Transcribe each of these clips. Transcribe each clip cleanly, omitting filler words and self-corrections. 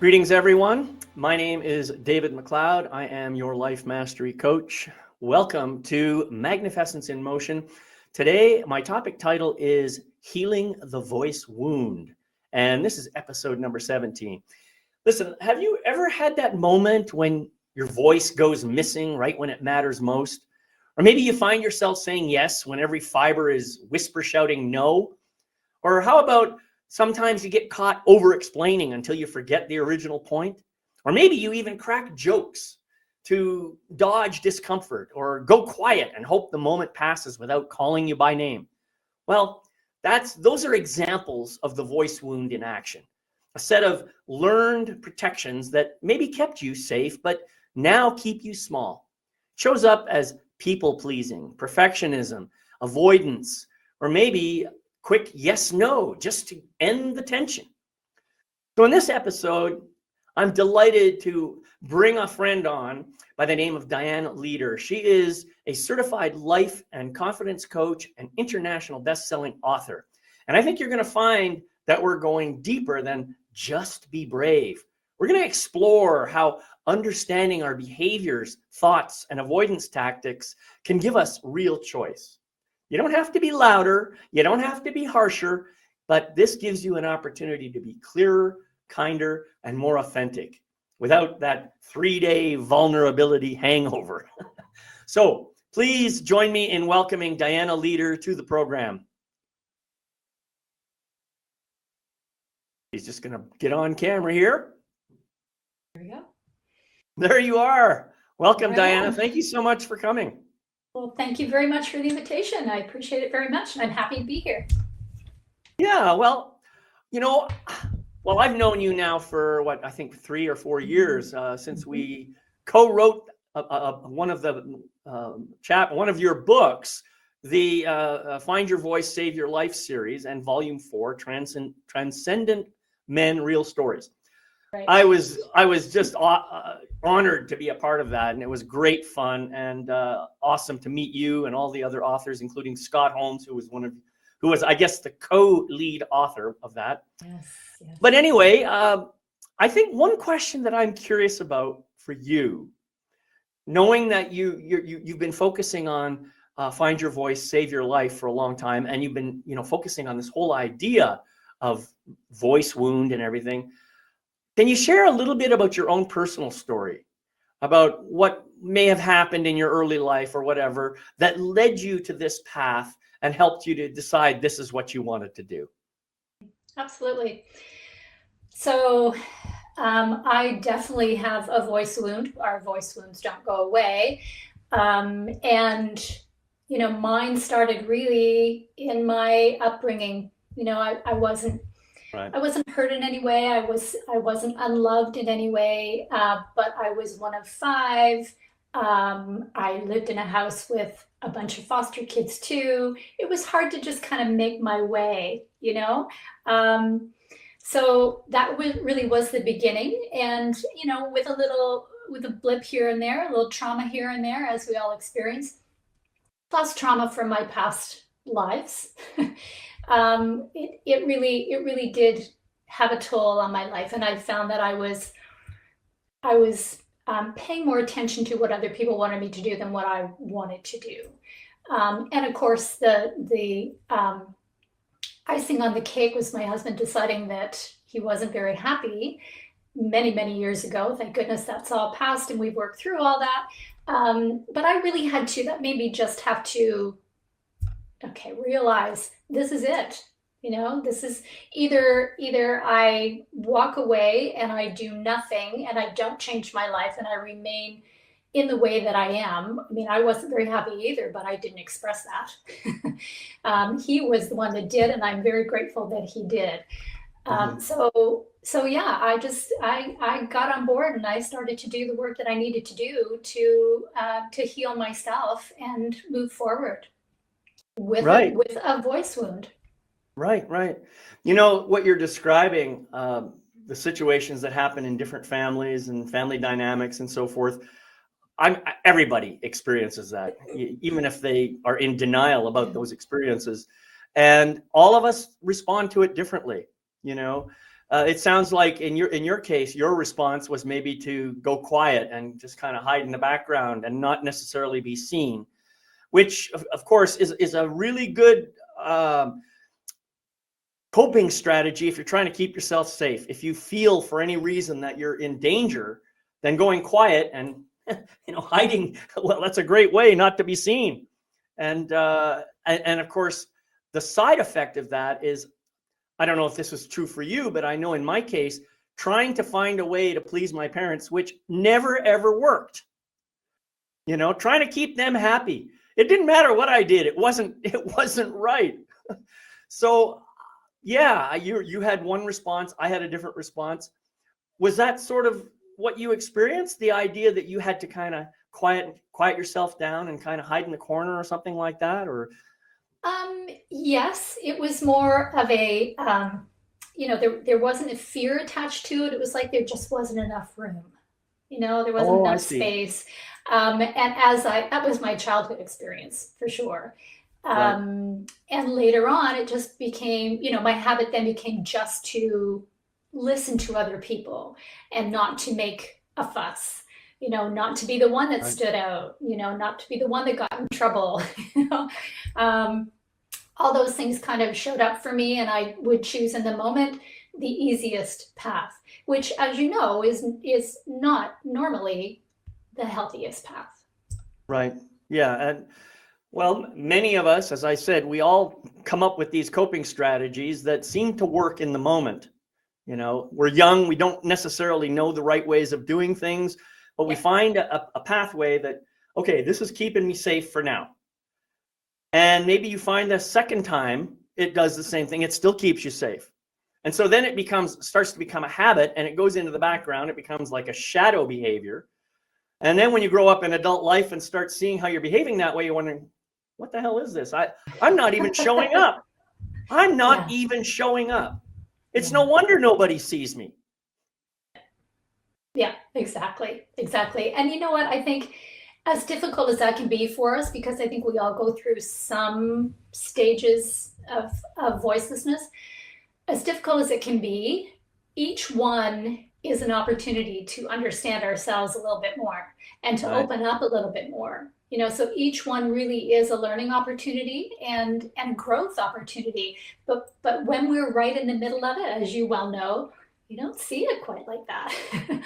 Greetings, everyone. My name is David McLeod. I am your life mastery coach. Welcome to MagnifEssence in Motion. Today, my topic title is Healing the Voice Wound. And this is episode number 17. Listen, have you ever had that moment when your voice goes missing right when it matters most? Or maybe you find yourself saying yes when every fiber is whisper shouting no? Or how about sometimes you get caught over-explaining until you forget the original point? Or maybe you even crack jokes to dodge discomfort or go quiet and hope the moment passes without calling you by name. Well, those are examples of the voice wound in action. A set of learned protections that maybe kept you safe, but now keep you small. Shows up as people-pleasing, perfectionism, avoidance, or maybe quick yes, no, just to end the tension. So in this episode, I'm delighted to bring a friend on by the name of Dianna Leeder. She is a certified life and confidence coach and international best-selling author. And I think you're going to find that we're going deeper than just be brave. We're going to explore how understanding our behaviors, thoughts, and avoidance tactics can give us real choice. You don't have to be louder, you don't have to be harsher, but this gives you an opportunity to be clearer, kinder, and more authentic without that 3-day vulnerability hangover. So please join me in welcoming Dianna Leeder to the program. She's just going to get on camera here. There we go. There you are. Welcome, Dianna. Thank you so much for coming. Well, thank you very much for the invitation. I appreciate it very much, and I'm happy to be here. Yeah, well, I've known you now for I think 3 or 4 years since we co-wrote one of your books, the Find Your Voice, Save Your Life series, and Volume 4, Transcendent Men, Real Stories. Right. I was just honored to be a part of that, and it was great fun and awesome to meet you and all the other authors, including Scott Holmes, who was I guess the co-lead author of that. Yes. But anyway, I think one question that I'm curious about for you, knowing that you've been focusing on Find Your Voice, Save Your Life for a long time, and you've been focusing on this whole idea of voice wound and everything. Can you share a little bit about your own personal story, about what may have happened in your early life or whatever that led you to this path and helped you to decide this is what you wanted to do? Absolutely. So I definitely have a voice wound. Our voice wounds don't go away. And mine started really in my upbringing. I wasn't Right. I wasn't hurt in any way. I wasn't unloved in any way, but I was one of 5. I lived in a house with a bunch of foster kids too. It was hard to just kind of make my way, So that really was the beginning. And, with a blip here and there, a little trauma here and there, as we all experience, plus trauma from my past lives. It really did have a toll on my life, and I found that I was paying more attention to what other people wanted me to do than what I wanted to do. And of course, the icing on the cake was my husband deciding that he wasn't very happy many, many years ago. Thank goodness that's all passed, and we've worked through all that. But I really that made me just have to realize this is it. This is either I walk away and I do nothing and I don't change my life and I remain in the way that I am. I mean, I wasn't very happy either, but I didn't express that. He was the one that did, and I'm very grateful that he did. So yeah, I got on board and I started to do the work that I needed to do to heal myself and move forward with a voice wound. Right. What you're describing, the situations that happen in different families and family dynamics and so forth, everybody experiences that, even if they are in denial about those experiences. And all of us respond to it differently. It sounds like in your case, your response was maybe to go quiet and just kind of hide in the background and not necessarily be seen, which of course is a really good coping strategy if you're trying to keep yourself safe. If you feel for any reason that you're in danger, then going quiet and hiding, well, that's a great way not to be seen. And of course, the side effect of that is, I don't know if this was true for you, but I know in my case, trying to find a way to please my parents, which never ever worked. Trying to keep them happy. It didn't matter what I did. It wasn't right. So yeah, you had one response, I had a different response. Was that sort of what you experienced? The idea that you had to kind of quiet yourself down and kind of hide in the corner or something like that? Or yes, it was more of a there wasn't a fear attached to it. It was like there just wasn't enough room. There wasn't enough space. And that was my childhood experience for sure. Right. And later on, it just became, my habit then became just to listen to other people and not to make a fuss, not to be the one that stood out, not to be the one that got in trouble. All those things kind of showed up for me, and I would choose in the moment the easiest path, which, as you know, is not normally the healthiest path. Right. Yeah. And well, many of us, as I said, we all come up with these coping strategies that seem to work in the moment. We're young, we don't necessarily know the right ways of doing things, but we find a pathway that, okay, this is keeping me safe for now. And maybe you find the second time it does the same thing, it still keeps you safe. And so then it starts to become a habit, and it goes into the background. It becomes like a shadow behavior. And then when you grow up in adult life and start seeing how you're behaving that way, you're wondering, what the hell is this? I'm not even showing up. I'm not even showing up. It's no wonder nobody sees me. Yeah, exactly. And you know what? I think as difficult as that can be for us, because I think we all go through some stages of voicelessness, as difficult as it can be, each one is an opportunity to understand ourselves a little bit more and to open up a little bit more. So each one really is a learning opportunity and growth opportunity. But when we're right in the middle of it, as you well know, you don't see it quite like that.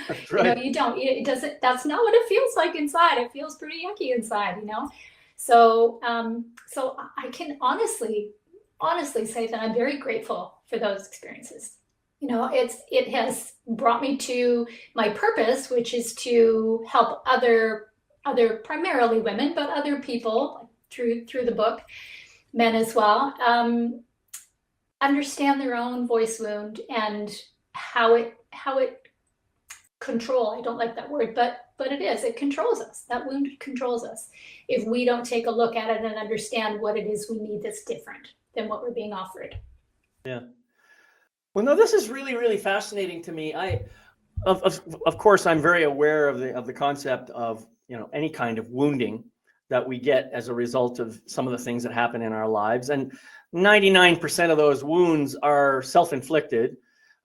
That's right. You don't. It doesn't. That's not what it feels like inside. It feels pretty yucky inside. So I can honestly say that I'm very grateful for those experiences. It has brought me to my purpose, which is to help other primarily women, but other people through the book, men as well, understand their own voice wound and how it control. I don't like that word, but it controls us. That wound controls us if we don't take a look at it and understand what it is we need that's different than what we're being offered. Yeah. Well, no, this is really, really fascinating to me. Of course, I'm very aware of the concept of any kind of wounding that we get as a result of some of the things that happen in our lives, and 99% of those wounds are self-inflicted.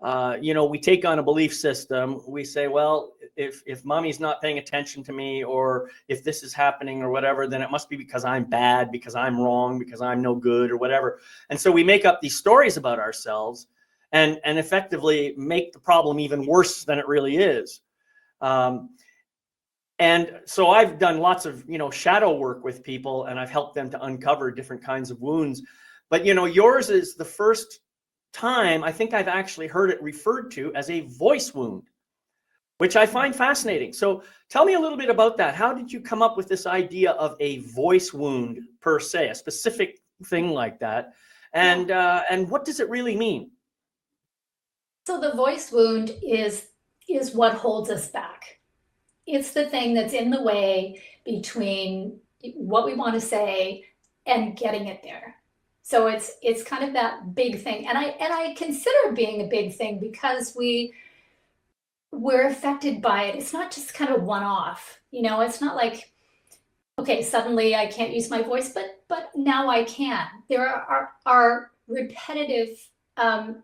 We take on a belief system. We say, well, if mommy's not paying attention to me, or if this is happening or whatever, then it must be because I'm bad, because I'm wrong, because I'm no good or whatever. And so we make up these stories about ourselves and effectively make the problem even worse than it really is. And so I've done lots of, shadow work with people, and I've helped them to uncover different kinds of wounds. But, yours is the first time I think I've actually heard it referred to as a voice wound, which I find fascinating. So tell me a little bit about that. How did you come up with this idea of a voice wound per se, a specific thing like that? And what does it really mean? So the voice wound is what holds us back. It's the thing that's in the way between what we want to say and getting it there. So it's kind of that big thing. And I consider it being a big thing because we're affected by it. It's not just kind of one-off. It's not like, okay, suddenly I can't use my voice, but now I can. There are repetitive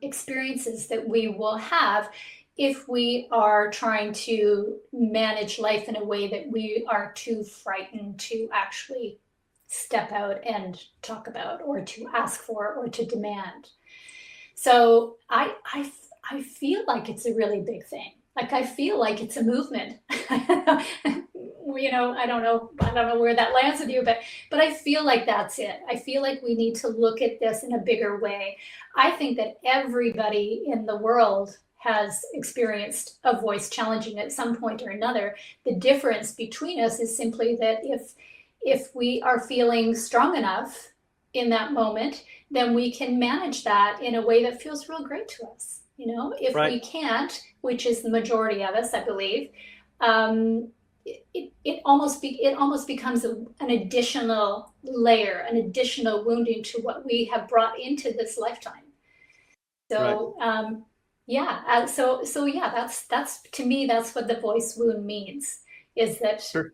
experiences that we will have if we are trying to manage life in a way that we are too frightened to actually step out and talk about, or to ask for, or to demand. So I feel like it's a really big thing. Like, I feel like it's a movement. I don't know where that lands with you, but I feel like that's it. I feel like we need to look at this in a bigger way. I think that everybody in the world has experienced a voice challenging at some point or another. The difference between us is simply that if we are feeling strong enough in that moment, then we can manage that in a way that feels real great to us. If Right. we can't, which is the majority of us, I believe, it almost becomes an additional layer, an additional wounding to what we have brought into this lifetime. Right. So yeah, so yeah, that's to me, that's what the voice wound means, is that Sure.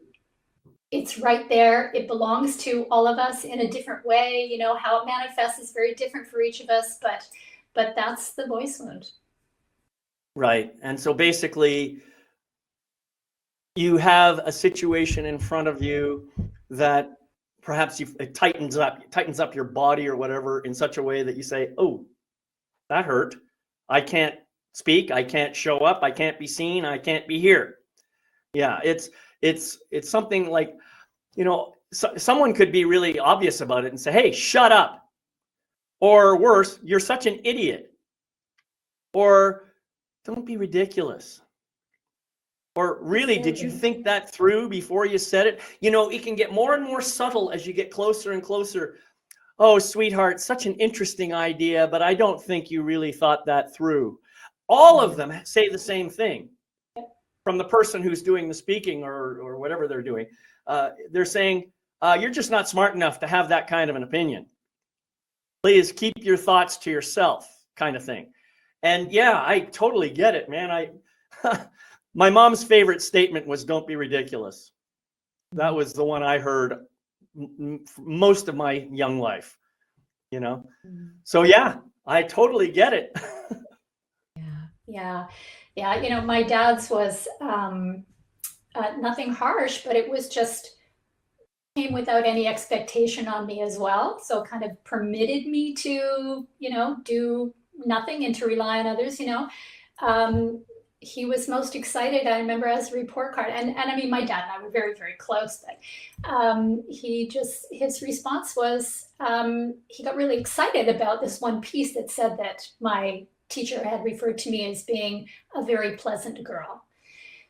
it's right there. It belongs to all of us in a different way. How it manifests is very different for each of us, but that's the voice wound. Right. And so basically, you have a situation in front of you that perhaps it tightens up your body or whatever in such a way that you say, "Oh, that hurt. I can't speak. I can't show up. I can't be seen. I can't be here." Yeah, it's something like, someone could be really obvious about it and say, "Hey, shut up," or worse, "You're such an idiot," or "Don't be ridiculous." Or really, did you think that through before you said it? It can get more and more subtle as you get closer and closer. "Oh, sweetheart, such an interesting idea, but I don't think you really thought that through." All of them say the same thing from the person who's doing the speaking or whatever they're doing. They're saying, "You're just not smart enough to have that kind of an opinion. Please keep your thoughts to yourself," kind of thing. And yeah, I totally get it, man. My mom's favorite statement was, "Don't be ridiculous." That was the one I heard most of my young life, So yeah, I totally get it. Yeah. My dad's was nothing harsh, but it was just came without any expectation on me as well. So kind of permitted me to, do nothing and to rely on others. He was most excited, I remember, as a report card. And I mean, my dad and I were very, very close, but his response was, he got really excited about this one piece that said that my teacher had referred to me as being a very pleasant girl.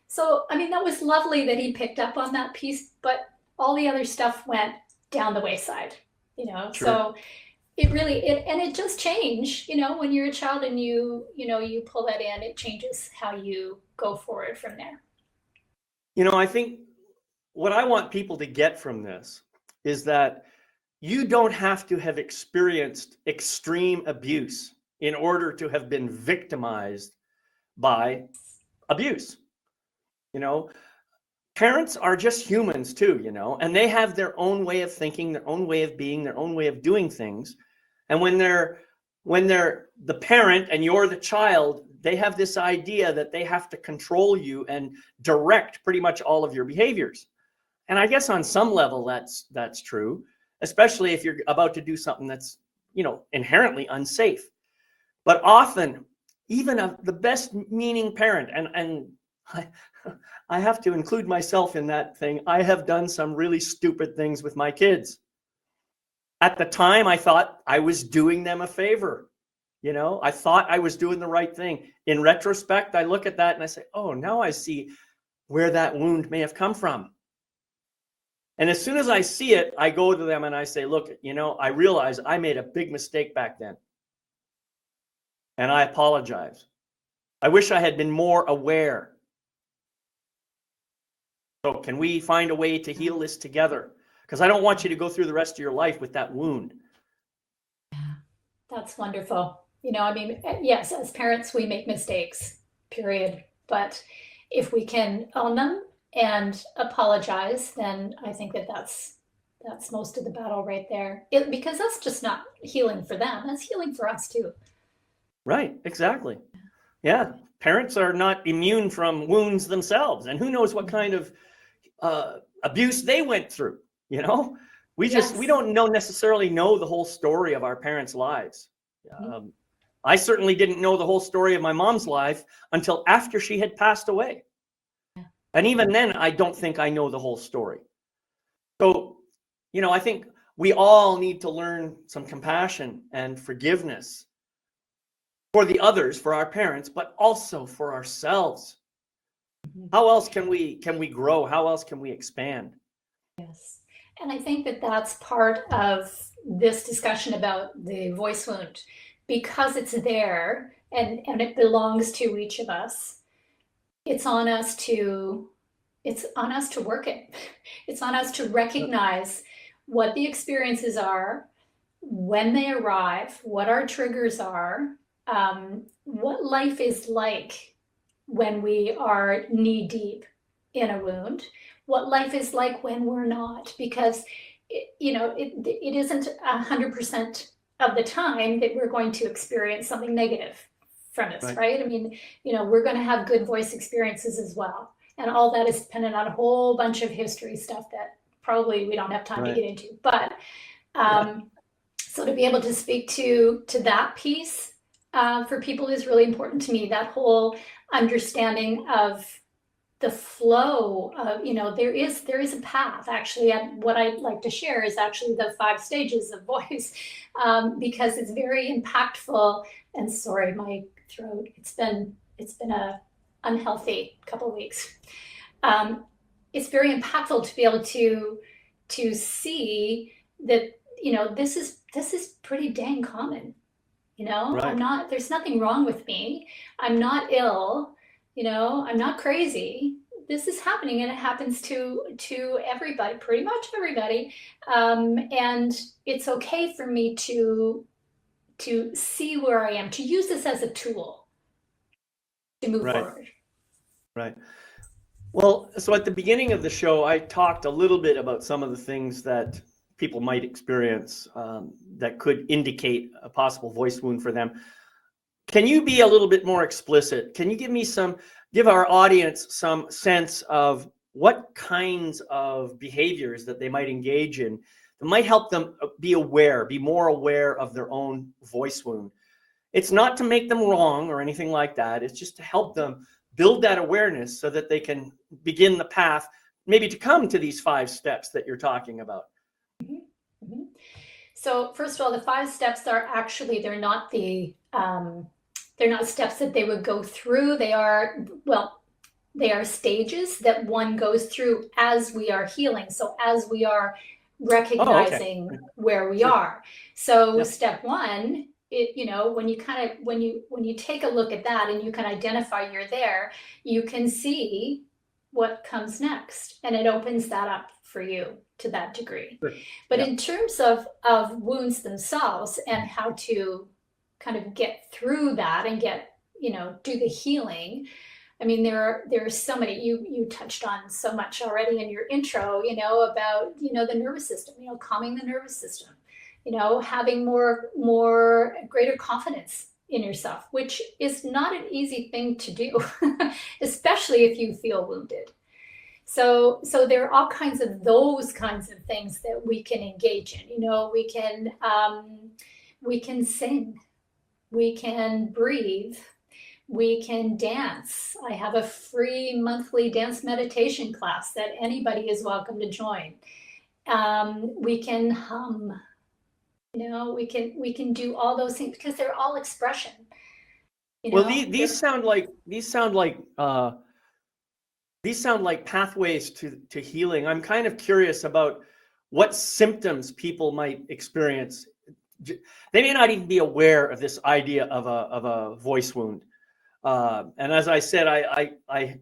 So, I mean, that was lovely that he picked up on that piece, but all the other stuff went down the wayside, Sure. So it does change, when you're a child and you pull that in, it changes how you go forward from there. I think what I want people to get from this is that you don't have to have experienced extreme abuse in order to have been victimized by abuse. Parents are just humans too, and they have their own way of thinking, their own way of being, their own way of doing things. And when they're the parent and you're the child, they have this idea that they have to control you and direct pretty much all of your behaviors. And I guess on some level that's true, especially if you're about to do something that's, inherently unsafe. But often, even the best meaning parent, and I have to include myself in that thing, I have done some really stupid things with my kids. At the time, I thought I was doing them a favor. I thought I was doing the right thing. In retrospect, I look at that and I say, "Oh, now I see where that wound may have come from." And as soon as I see it, I go to them and I say, "Look, I realize I made a big mistake back then. And I apologize. I wish I had been more aware. So can we find a way to heal this together? Because I don't want you to go through the rest of your life with that wound." That's wonderful. I mean, yes, as parents, we make mistakes, period. But if we can own them and apologize, then I think that's most of the battle right there. Because that's just not healing for them. That's healing for us too. Right, exactly. Yeah, parents are not immune from wounds themselves, and who knows what kind of abuse they went through. You know, we Yes. don't necessarily know the whole story of our parents' lives. Mhm. I certainly didn't know the whole story of my mom's life until after she had passed away, and even then, I don't think I know the whole story. So, I think we all need to learn some compassion and forgiveness for the others, for our parents, but also for ourselves. Mhm. How else can we grow? How else can we expand? Yes. And I think that that's part of this discussion about the voice wound because it's there and it belongs to each of us. It's on us to work it. It's on us to recognize what the experiences are, when they arrive, what our triggers are, what life is like when we are knee deep in a wound, what life is like when we're not, because it isn't 100% of the time that we're going to experience something negative from this, Right. right? I mean, we're going to have good voice experiences as well. And all that is dependent on a whole bunch of history stuff that probably we don't have time to Right. get into. But Yeah. so to be able to speak to that piece for people is really important to me. That whole understanding of the flow of, there is a path actually. And what I'd like to share is actually the 5 stages of voice, because it's very impactful. And sorry, my throat, it's been a unhealthy couple of weeks. It's very impactful to be able to see that, this is pretty dang common. I'm Right. not, there's nothing wrong with me. I'm not ill. I'm not crazy. This is happening, and it happens to everybody, pretty much everybody. And it's okay for me to see where I am, to use this as a tool to move Right. forward. Right. Well, so at the beginning of the show, I talked a little bit about some of the things that people might experience that could indicate a possible voice wound for them. Can you be a little bit more explicit? Can you give our audience some sense of what kinds of behaviors that they might engage in that might help them be more aware of their own voice wound? It's not to make them wrong or anything like that. It's just to help them build that awareness so that they can begin the path, maybe to come to these 5 steps that you're talking about. Mhm, mhm. So first of all, the 5 steps are actually, they're not steps that they would go through. They are, well, they are stages that one goes through as we are healing. So as we are Oh, okay. recognizing where we Sure. are. So Yep. step 1, when you kind of, when you take a look at that and you can identify you're there, you can see what comes next, and it opens that up for you to that degree. Sure. But Yeah. in terms of wounds themselves and how to kind of get through that and do the healing, I mean, there are so many. You touched on so much already in your intro, about the nervous system, calming the nervous system, having more greater confidence in yourself, which is not an easy thing to do, especially if you feel wounded. So there are all kinds of those kinds of things that we can engage in. We can sing, we can breathe, we can dance. I have a free monthly dance meditation class that anybody is welcome to join. We can hum. We can do all those things because they're all expression. Well, They're these sound like pathways to healing. I'm kind of curious about what symptoms people might experience. They may not even be aware of this idea of a voice wound. And as I said, I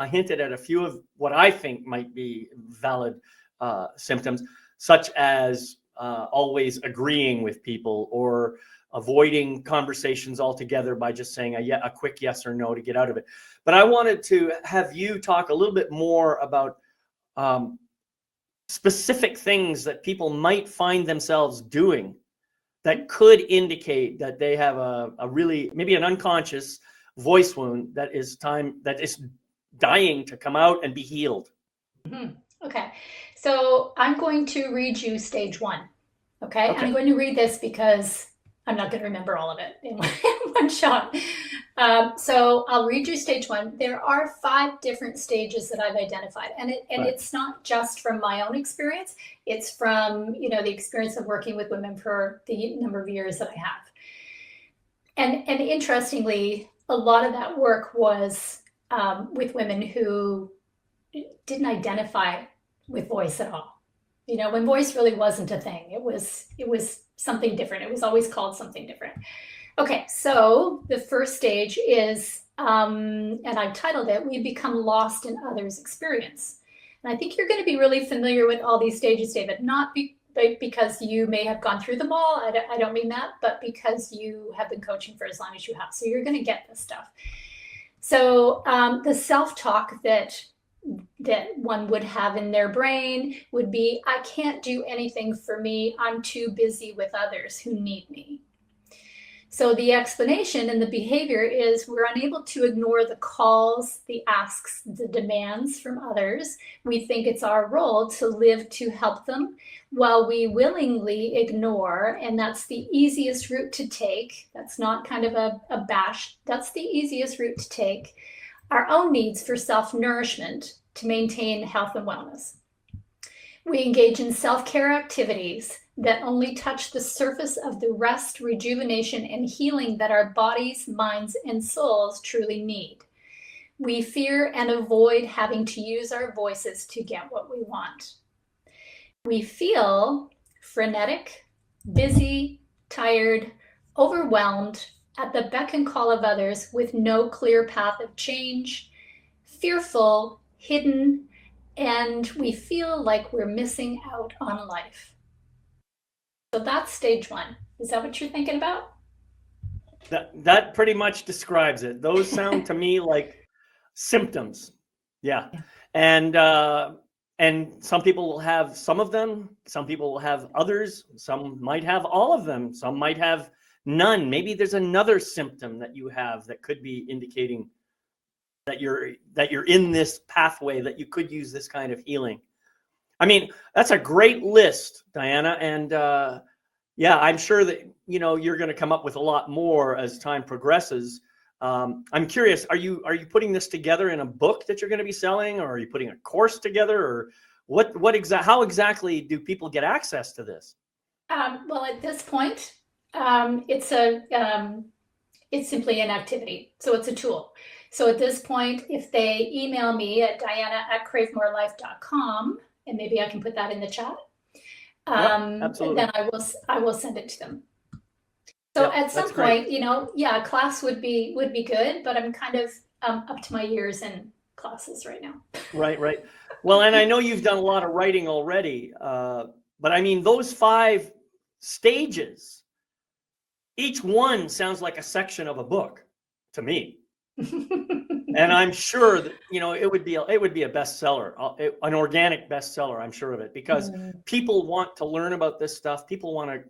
hinted at a few of what I think might be valid symptoms, such as always agreeing with people or avoiding conversations altogether by just saying a quick yes or no to get out of it. But I wanted to have you talk a little bit more about specific things that people might find themselves doing that could indicate that they have a really, maybe an unconscious voice wound that is dying to come out and be healed? Mm-hmm. Okay, so I'm going to read you stage one. Okay, and I'm going to read this because I'm not going to remember all of it in one shot. So I'll read you stage one. There are 5 different stages that I've identified, and it's not just from my own experience. It's from the experience of working with women for the number of years that I have. And interestingly, a lot of that work was with women who didn't identify with voice at all. When voice really wasn't a thing, it was something different. It was always called something different. Okay, so the first stage is, and I've titled it, "We Become Lost in Others' Experience." And I think you're going to be really familiar with all these stages, David, not because you may have gone through them all. I don't mean that, but because you have been coaching for as long as you have. So you're going to get this stuff. So the self-talk that one would have in their brain would be, "I can't do anything for me. I'm too busy with others who need me." So the explanation and the behavior is we're unable to ignore the calls, the asks, the demands from others. We think it's our role to live to help them, while we willingly ignore, and that's the easiest route to take. That's not kind of a bash. That's the easiest route to take. Our own needs for self-nourishment to maintain health and wellness. We engage in self-care activities that only touch the surface of the rest, rejuvenation, and healing that our bodies, minds, and souls truly need. We fear and avoid having to use our voices to get what we want. We feel frenetic, busy, tired, overwhelmed, at the beck and call of others with no clear path of change, fearful, hidden, and we feel like we're missing out on life. So that's stage one. Is that what you're thinking about? That pretty much describes it. Those sound to me like symptoms. Yeah. And some people will have some of them. Some people will have others. Some might have all of them. Some might have none. Maybe there's another symptom that you have that could be indicating that you're in this pathway, that you could use this kind of healing. I mean, that's a great list, Dianna. And yeah, I'm sure that you're going to come up with a lot more as time progresses. I'm curious, are you putting this together in a book that you're going to be selling, or are you putting a course together, or how exactly do people get access to this? Well, at this point, it's simply an activity. So it's a tool. So at this point, if they email me at dianna@cravemorelife.com, and maybe I can put that in the chat, absolutely. then I will send it to them. So at some point, a class would be good, but I'm kind of up to my ears in classes right now. Right. Well, and I know you've done a lot of writing already, but I mean, those 5 stages, each one sounds like a section of a book to me. And I'm sure that it would be a bestseller, an organic bestseller. I'm sure of it, because people want to learn about this stuff. People want to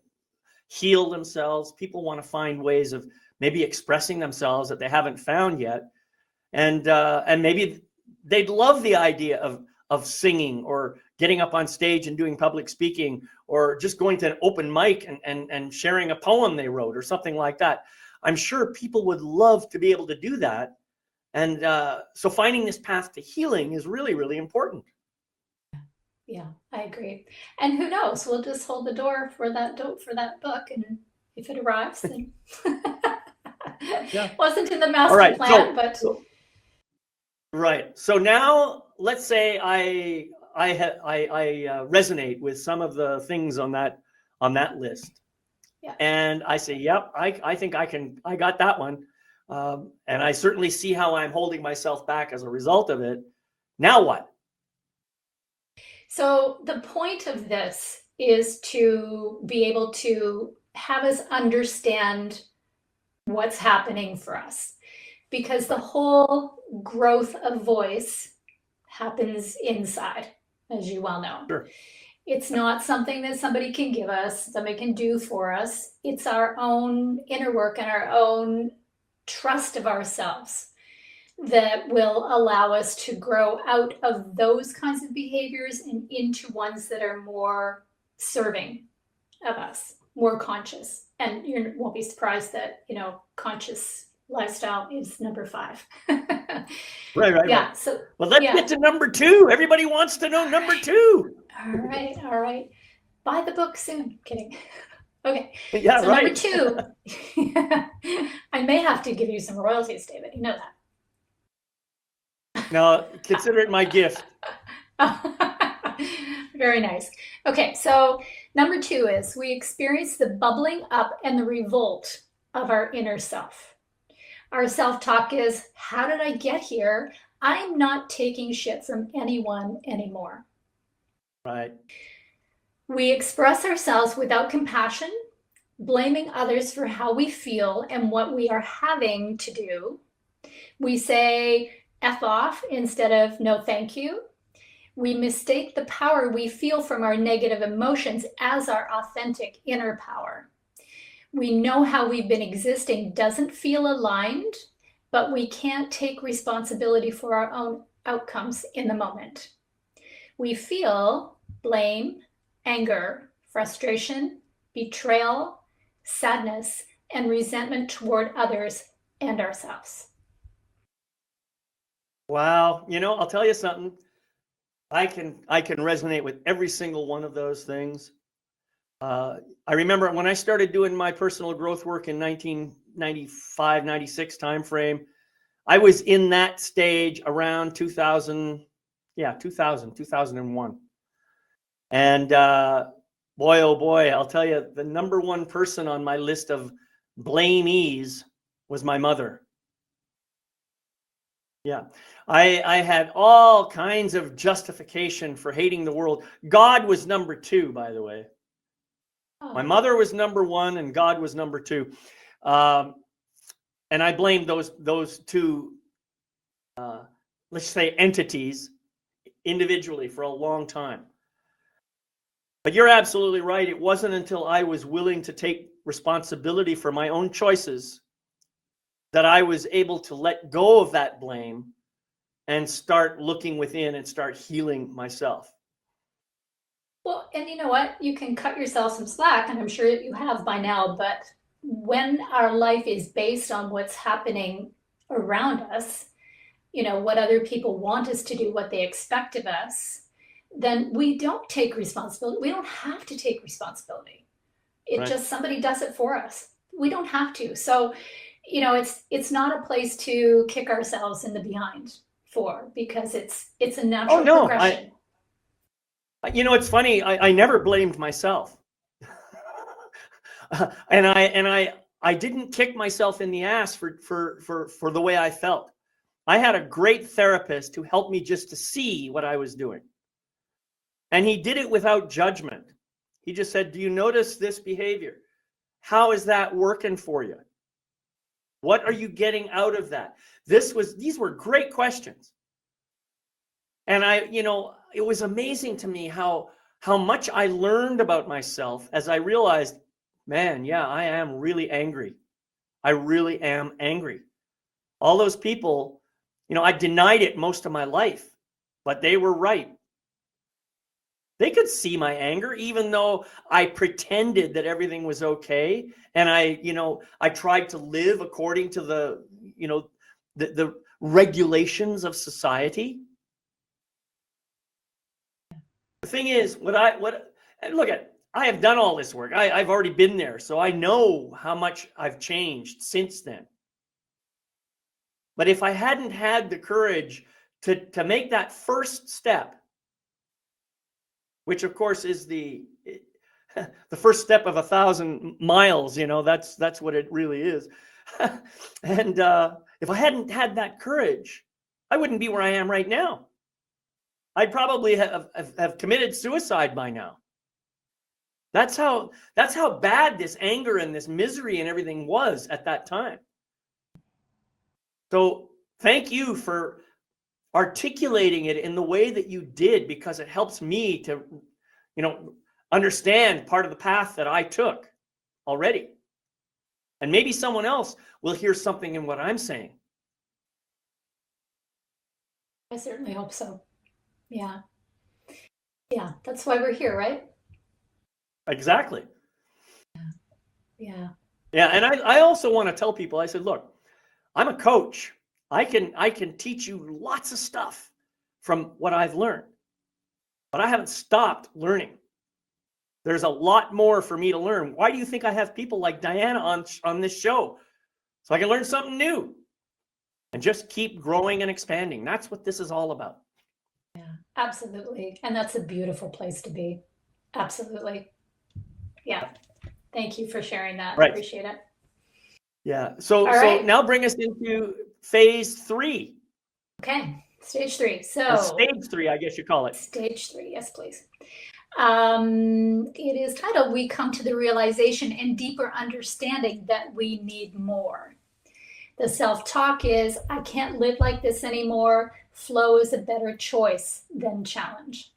heal themselves. People want to find ways of maybe expressing themselves that they haven't found yet, and maybe they'd love the idea of singing, or getting up on stage and doing public speaking, or just going to an open mic and sharing a poem they wrote, or something like that. I'm sure people would love to be able to do that. And so finding this path to healing is really, really important. Yeah, I agree. And who knows? We'll just hold the door for that book, and if it arrives, then wasn't in the master plan, but right. So now let's say I resonate with some of the things on that list. Yeah. And I say, yep, I think I got that one. And I certainly see how I'm holding myself back as a result of it. Now what? So the point of this is to be able to have us understand what's happening for us, because the whole growth of voice happens inside, as you well know. Sure. It's not something that somebody can give us, somebody can do for us. It's our own inner work and our own trust of ourselves that will allow us to grow out of those kinds of behaviors and into ones that are more serving of us, more conscious. And you won't be surprised that, conscious lifestyle is number 5. Right. Yeah. So, well, let's get to number 2. Everybody wants to know number 2. All right. Buy the book soon. Kidding. Okay. Yeah, so right. Number 2, I may have to give you some royalties, David. You know that. No, consider it my gift. Very nice. Okay, so number 2 is we experience the bubbling up and the revolt of our inner self. Our self-talk is, how did I get here? I'm not taking shit from anyone anymore. Right. We express ourselves without compassion, blaming others for how we feel and what we are having to do. We say F off instead of no thank you. We mistake the power we feel from our negative emotions as our authentic inner power. We know how we've been existing doesn't feel aligned, but we can't take responsibility for our own outcomes in the moment. We feel blame, anger, frustration, betrayal, sadness, and resentment toward others and ourselves. Wow. I'll tell you something. I can resonate with every single one of those things. I remember when I started doing my personal growth work in 1995, 96 timeframe, I was in that stage around 2001. And boy, oh boy, I'll tell you, the number one person on my list of blamees was my mother. Yeah. I had all kinds of justification for hating the world. God was number 2, by the way. My mother was number 1 and God was number 2. And I blamed those 2, let's say, entities individually for a long time. But you're absolutely right. It wasn't until I was willing to take responsibility for my own choices that I was able to let go of that blame and start looking within and start healing myself. Well, and you know what? You can cut yourself some slack, and I'm sure that you have by now, but when our life is based on what's happening around us, what other people want us to do, what they expect of us, then we don't take responsibility. We don't have to take responsibility. It just, somebody does it for us. We don't have to. So, it's not a place to kick ourselves in the behind for, because it's a natural progression. It's funny. I never blamed myself. and I didn't kick myself in the ass for the way I felt. I had a great therapist who helped me just to see what I was doing. And he did it without judgment. He just said, do you notice this behavior? How is that working for you? What are you getting out of that? These were great questions. And it was amazing to me how much I learned about myself as I realized, man, yeah, I am really angry. I really am angry. All those people, I denied it most of my life, but they were right. They could see my anger, even though I pretended that everything was okay. And I tried to live according to the regulations of society. The thing is, I have done all this work. I've already been there, so I know how much I've changed since then. But if I hadn't had the courage to make that first step, which of course is the first step of 1,000 miles, that's what it really is. And if I hadn't had that courage, I wouldn't be where I am right now. I'd probably have committed suicide by now. That's how bad this anger and this misery and everything was at that time. So thank you for articulating it in the way that you did, because it helps me to understand part of the path that I took already. And maybe someone else will hear something in what I'm saying. I certainly hope so. Yeah. Yeah. That's why we're here, right? Exactly. Yeah. Yeah. And I also want to tell people, I said, look, I'm a coach. I can teach you lots of stuff from what I've learned, but I haven't stopped learning. There's a lot more for me to learn. Why do you think I have people like Dianna on this show? So I can learn something new and just keep growing and expanding. That's what this is all about. Yeah, absolutely. And that's a beautiful place to be. Absolutely. Yeah. Thank you for sharing that. Right. Appreciate it. Yeah. So right. Now bring us into phase 3. Okay. Stage 3. Or So stage 3, I guess you call it. Stage 3. Yes, please. It is titled We Come to the Realization and Deeper Understanding That We Need More. The self-talk is, I can't live like this anymore. Flow is a better choice than challenge.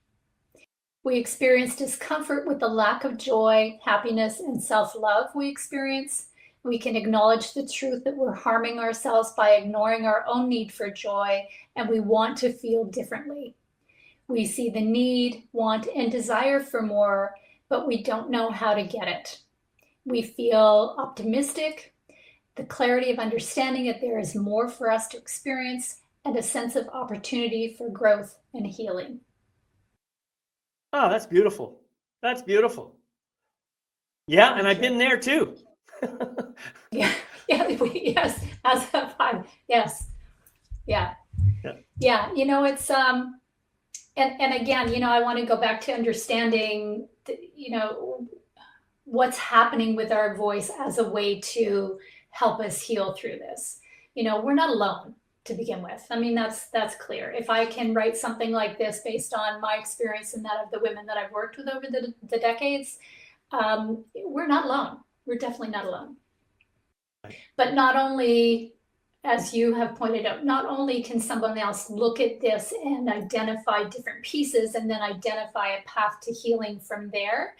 We experience discomfort with the lack of joy, happiness, and self-love we experience. We can acknowledge the truth that we're harming ourselves by ignoring our own need for joy, and we want to feel differently. We see the need, want, and desire for more, but we don't know how to get it. We feel optimistic, the clarity of understanding that there is more for us to experience, and a sense of opportunity for growth and healing. Oh, that's beautiful. That's beautiful. Yeah, and I've been there too. Yeah, yes, as have I. Yes, yeah. It's and again, I want to go back to understanding, what's happening with our voice as a way to help us heal through this. We're not alone to begin with. I mean, that's clear. If I can write something like this based on my experience and that of the women that I've worked with over the decades, we're not alone. We're definitely not alone. But not only, as you have pointed out, not only can someone else look at this and identify different pieces and then identify a path to healing from there,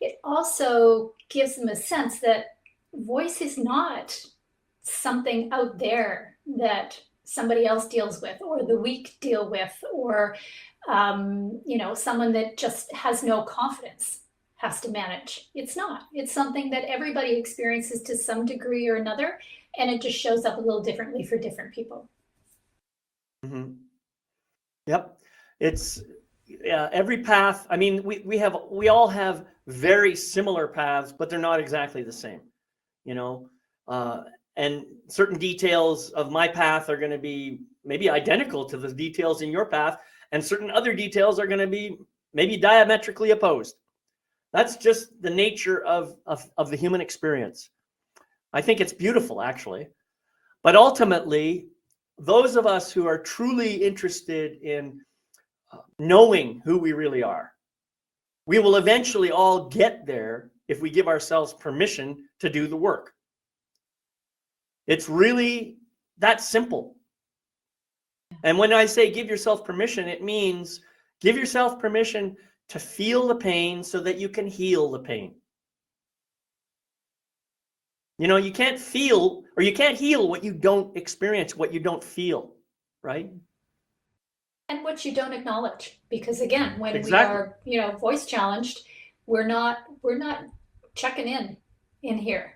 it also gives them a sense that voice is not something out there that somebody else deals with or the weak deal with, or someone that just has no confidence has to manage. It's not. It's something that everybody experiences to some degree or another, and it just shows up a little differently for different people. Mm-hmm. Yep. It's every path. I mean, we all have very similar paths, but they're not exactly the same, and certain details of my path are going to be maybe identical to the details in your path, and certain other details are going to be maybe diametrically opposed. That's just the nature of the human experience. I think it's beautiful, actually. But ultimately, those of us who are truly interested in knowing who we really are, we will eventually all get there if we give ourselves permission to do the work. It's really that simple. And when I say give yourself permission, it means give yourself permission to feel the pain so that you can heal the pain. You can't feel, or you can't heal what you don't experience, what you don't feel, right? And what you don't acknowledge, because again, when Exactly. we are, voice challenged, we're not checking in here.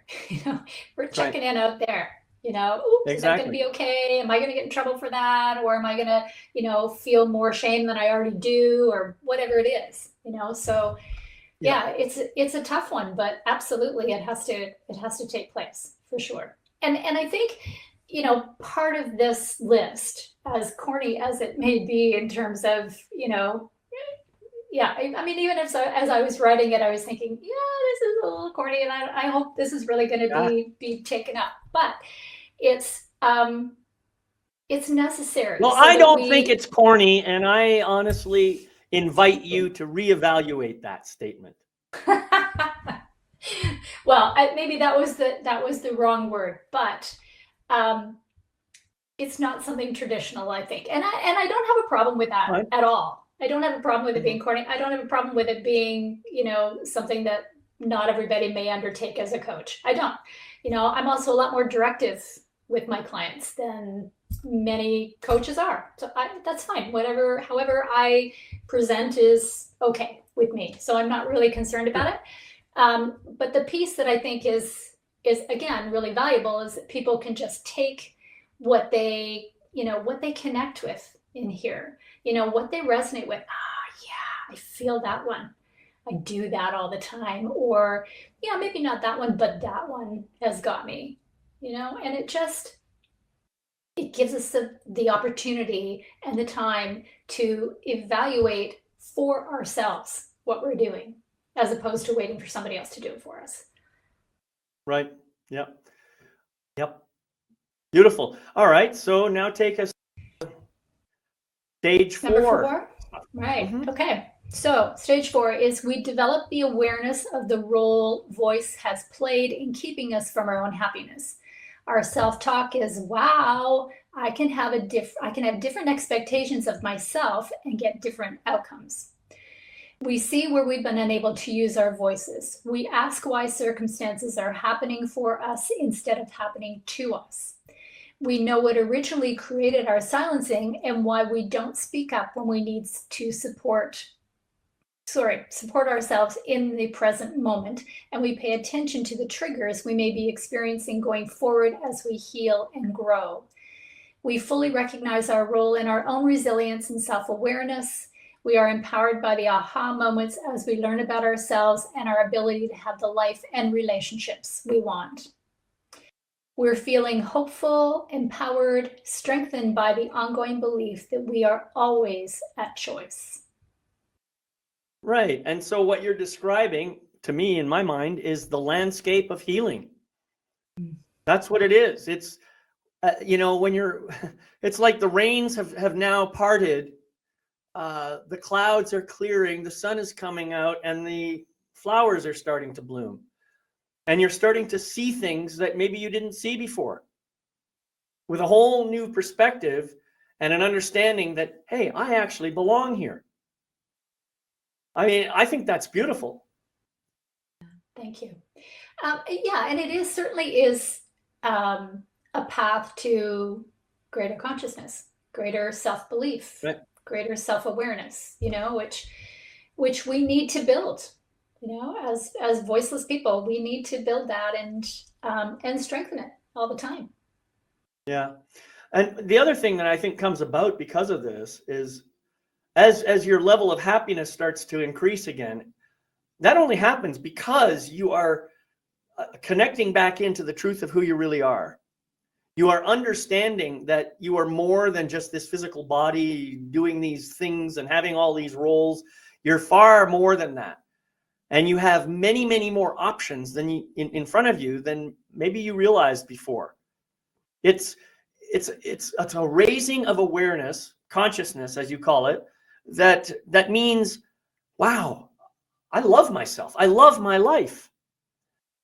We're checking in out there. Exactly. Is that going to be okay? Am I going to get in trouble for that, or am I going to, feel more shame than I already do, or whatever it is? So yeah, it's a tough one, but absolutely it has to take place for sure. And I think, part of this list, as corny as it may be in terms of, I mean, even as I was writing it, I was thinking, this is a little corny, and I hope this is really going to be taken up. But it's necessary. Well, I don't think it's corny, and I honestly invite you to reevaluate that statement. Well, maybe that was the wrong word, but it's not something traditional, I think, and I don't have a problem with that at all. I don't have a problem with it being corny. I don't have a problem with it being, something that not everybody may undertake as a coach. I don't. I'm also a lot more directive with my clients than many coaches are. So that's fine. However I present is okay with me. So I'm not really concerned about it. But the piece that I think is again really valuable is that people can just take what they connect with in here, what they resonate with. Yeah, I feel that one. I do that all the time. Or, yeah, maybe not that one, but that one has got me, and it gives us the opportunity and the time to evaluate for ourselves what we're doing, as opposed to waiting for somebody else to do it for us. Right. Yep. Yep. Beautiful. All right. So now take us to stage 4. Number 4? Right. Okay. So stage 4 is we develop the awareness of the role voice has played in keeping us from our own happiness. Our self-talk is, wow, I can have different expectations of myself and get different outcomes. We see where we've been unable to use our voices. We ask why circumstances are happening for us instead of happening to us. We know what originally created our silencing and why we don't speak up when we need to support ourselves in the present moment, and we pay attention to the triggers we may be experiencing going forward as we heal and grow. We fully recognize our role in our own resilience and self-awareness. We are empowered by the aha moments as we learn about ourselves and our ability to have the life and relationships we want. We're feeling hopeful, empowered, strengthened by the ongoing belief that we are always at choice. Right. And so what you're describing to me in my mind is the landscape of healing. That's what it is. It's, it's like the rains have now parted. The clouds are clearing, the sun is coming out, and the flowers are starting to bloom. And you're starting to see things that maybe you didn't see before, with a whole new perspective and an understanding that, hey, I actually belong here. I mean, I think that's beautiful. Thank you. Yeah, and it certainly is a path to greater consciousness, greater self-belief, right, greater self-awareness, which we need to build. As voiceless people, we need to build that and strengthen it all the time. Yeah. And the other thing that I think comes about because of this is as your level of happiness starts to increase again, that only happens because you are connecting back into the truth of who you really are. You are understanding that you are more than just this physical body doing these things and having all these roles. You're far more than that. And you have many, many more options than in front of you than maybe you realized before. It's a raising of awareness, consciousness, as you call it, that means, wow, I love myself. I love my life.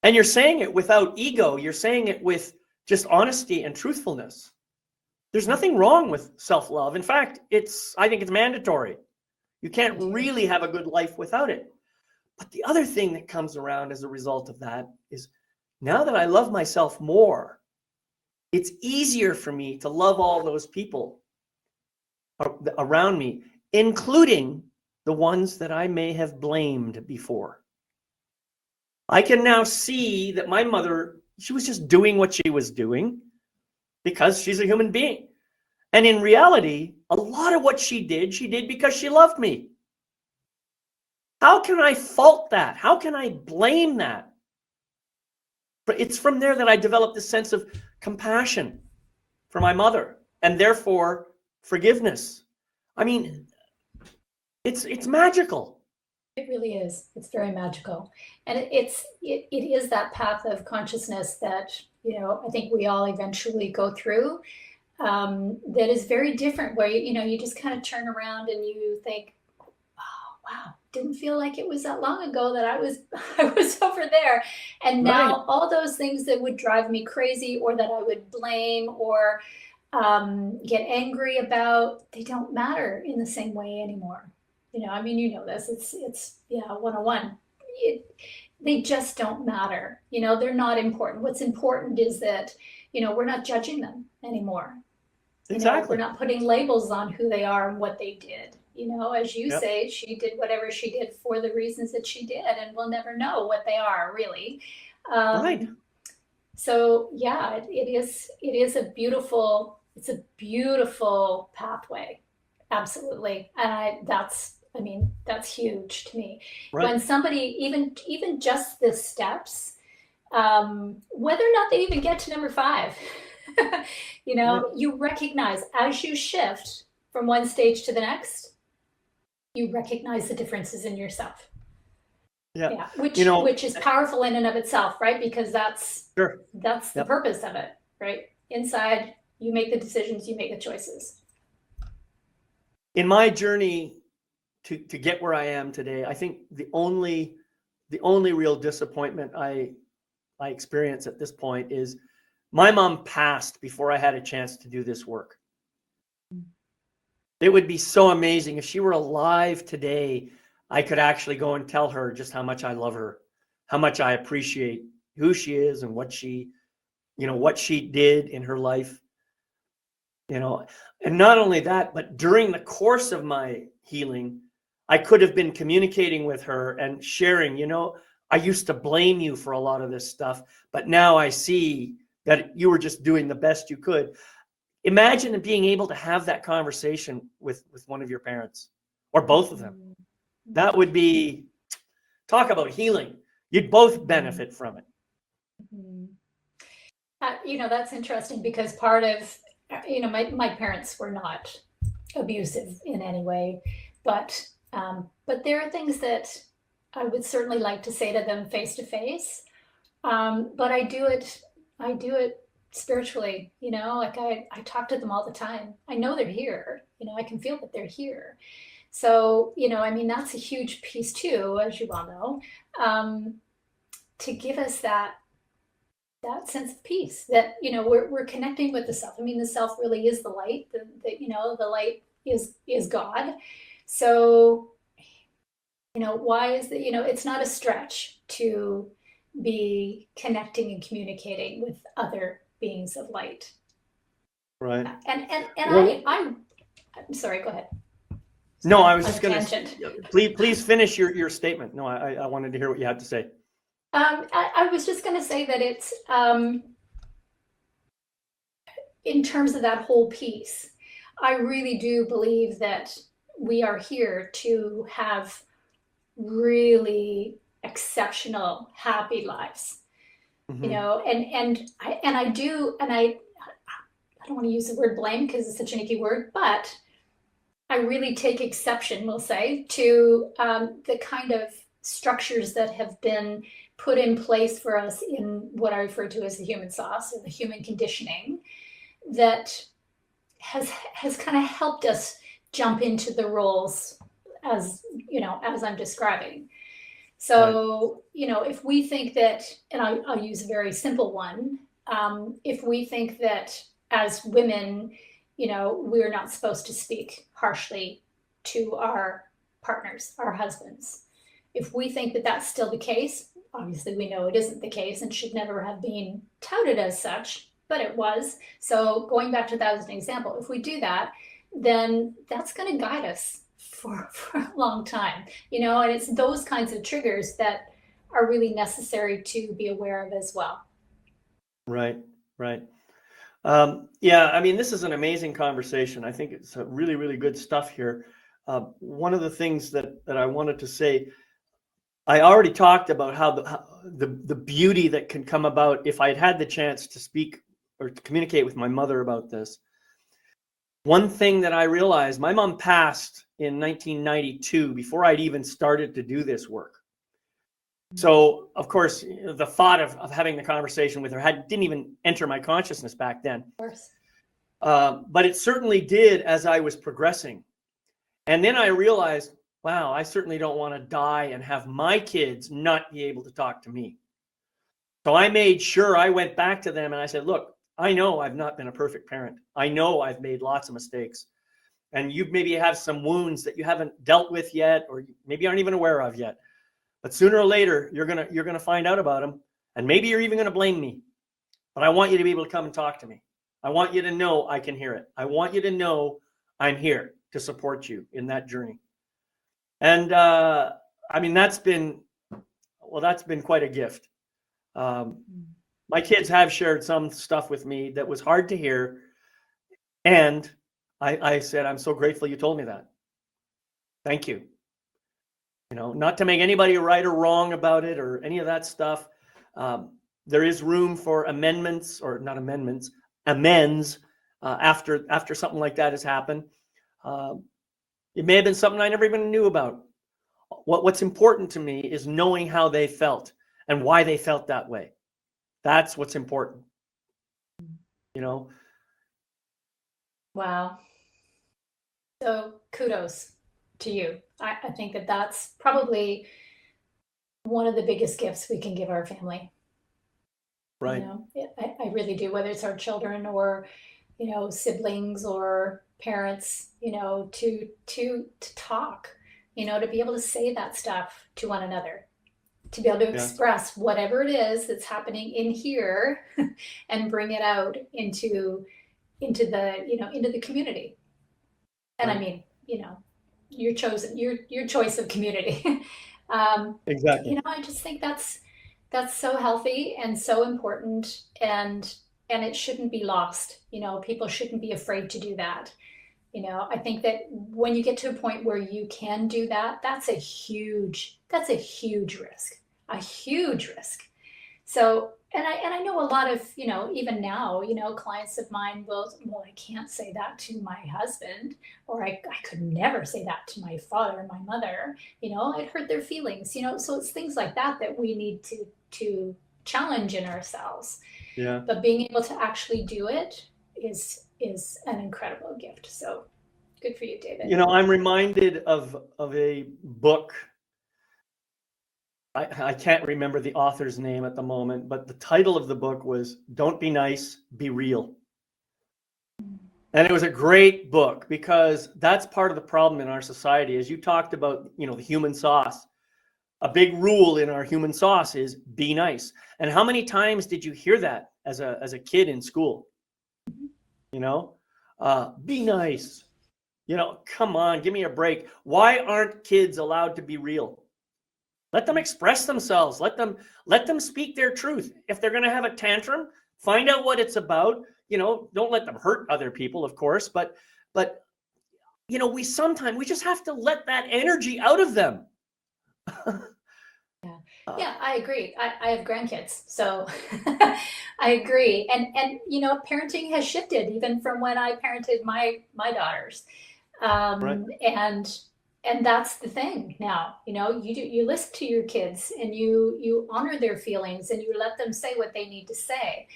And you're saying it without ego. You're saying it with just honesty and truthfulness. There's nothing wrong with self-love. In fact, I think it's mandatory. You can't really have a good life without it. But the other thing that comes around as a result of that is, now that I love myself more, it's easier for me to love all those people around me, including the ones that I may have blamed before. I can now see that my mother, she was just doing what she was doing because she's a human being. And in reality, a lot of what she did because she loved me. How can I fault that? How can I blame that? But it's from there that I developed this sense of compassion for my mother, and therefore forgiveness. I mean, it's magical. It really is. It's very magical. And it is that path of consciousness that, I think we all eventually go through, that is very different, where, you just kind of turn around and you think, oh, wow, didn't feel like it was that long ago that I was over there. And now Right. all those things that would drive me crazy, or that I would blame or get angry about, they don't matter in the same way anymore. I mean, this, it's, yeah, 101. They just don't matter. They're not important. What's important is that, we're not judging them anymore. We're Exactly. not putting labels on who they are and what they did. As you Yep. say, she did whatever she did for the reasons that she did, and we'll never know what they are really. Right. So yeah, it is it's a beautiful pathway. Absolutely. And that's huge to me. Right. When somebody, even just the steps, whether or not they even get to number 5, Right. you recognize as you shift from one stage to the next, you recognize the differences in yourself. Yeah. Yeah, which is powerful in and of itself, right? Because that's Sure. the Yep. purpose of it, right? Inside, you make the decisions, you make the choices. In my journey to get where I am today, I think the only real disappointment I experience at this point is my mom passed before I had a chance to do this work. It would be so amazing if she were alive today. I could actually go and tell her just how much I love her, how much I appreciate who she is and what she did in her life. And not only that, but during the course of my healing, I could have been communicating with her and sharing, I used to blame you for a lot of this stuff, but now I see that you were just doing the best you could. Imagine being able to have that conversation with one of your parents or both of them. That would be, talk about healing. You'd both benefit from it. That's interesting because part of, my parents were not abusive in any way, but there are things that I would certainly like to say to them face to face. But I do it spiritually, like I talk to them all the time. I know they're here, I can feel that they're here. So, that's a huge piece too, as you well know, to give us that sense of peace that, we're connecting with the self. I mean, the self really is the light, the light is God. So, why is that, it's not a stretch to be connecting and communicating with other beings of light. Right. And Well, I'm sorry, go ahead. No, I was just going Tangent. to, please finish your statement. No, I wanted to hear what you had to say. I was just going to say that it's, in terms of that whole piece, I really do believe that we are here to have really exceptional, happy lives. Mhm. And I do, and I don't want to use the word blame because it's such an icky word, but I really take exception, we'll say, to the kind of structures that have been put in place for us in what I refer to as the human sauce or the human conditioning that has kind of helped us jump into the roles as I'm describing. So, if we think that, and I'll use a very simple one, if we think that as women, we're not supposed to speak harshly to our partners, our husbands. If we think that that's still the case, obviously we know it isn't the case and should never have been touted as such, but it was. So going back to that as an example, if we do that, then that's going to guide us for a long time, and it's those kinds of triggers that are really necessary to be aware of as well. Right. Yeah, I mean, this is an amazing conversation. I think it's really, really good stuff here. One of the things that I wanted to say, I already talked about how the beauty that can come about if I had the chance to speak or to communicate with my mother about this. One thing that I realized, my mom passed in 1992 before I'd even started to do this work. So, of course, the thought of having the conversation with her didn't even enter my consciousness back then. Of course. But it certainly did as I was progressing. And then I realized, wow, I certainly don't want to die and have my kids not be able to talk to me. So I made sure I went back to them and I said, look, I know I've not been a perfect parent. I know I've made lots of mistakes. and you maybe have some wounds that you haven't dealt with yet, or maybe aren't even aware of yet. But sooner or later, you're gonna find out about them, and maybe you're even gonna blame me. But I want you to be able to come and talk to me. I want you to know I can hear it. I want you to know I'm here to support you in that journey. And I mean, that's been quite a gift. My kids have shared some stuff with me that was hard to hear, and I said, I'm so grateful you told me that. Thank you. You know, not to make anybody right or wrong about it or any of that stuff. There is room for amendments, or not amendments, amends after something like that has happened. It may have been something I never even knew about. What's important to me is knowing how they felt and why they felt that way. That's what's important. You know? Wow. So kudos to you. I think that that's probably one of the biggest gifts we can give our family. Right. You know, I really do, whether it's our children or, you know, siblings or parents, you know, to talk, you know, to be able to say that stuff to one another, to be able to express whatever it is that's happening in here and bring it out into the, you know, into the community. And I mean, you know, your choice of community. Exactly. You know, I just think that's so healthy and so important, and it shouldn't be lost. You know, people shouldn't be afraid to do that. You know, I think that when you get to a point where you can do that, that's a huge risk, a huge risk. So, and I know a lot of, you know, even now, you know, clients of mine will, well, I can't say that to my husband, or I could never say that to my father and my mother, you know, it hurt their feelings, you know, so it's things like that that we need to challenge in ourselves. Yeah. But being able to actually do it is an incredible gift. So good for you, David. You know, I'm reminded of a book. I can't remember the author's name at the moment, but the title of the book was Don't Be Nice, Be Real. And it was a great book, because that's part of the problem in our society. As you talked about, you know, the human sauce, a big rule in our human sauce is be nice. And how many times did you hear that as a kid in school? You know, be nice. You know, come on, give me a break. Why aren't kids allowed to be real? Let them express themselves. Let them speak their truth. If they're going to have a tantrum, find out what it's about. You know, don't let them hurt other people, of course, but you know, we just have to let that energy out of them. Yeah, I agree. I have grandkids, so I agree. And you know, parenting has shifted even from when I parented my daughters. Right. And that's the thing now. You know, you listen to your kids, and you honor their feelings, and you let them say what they need to say.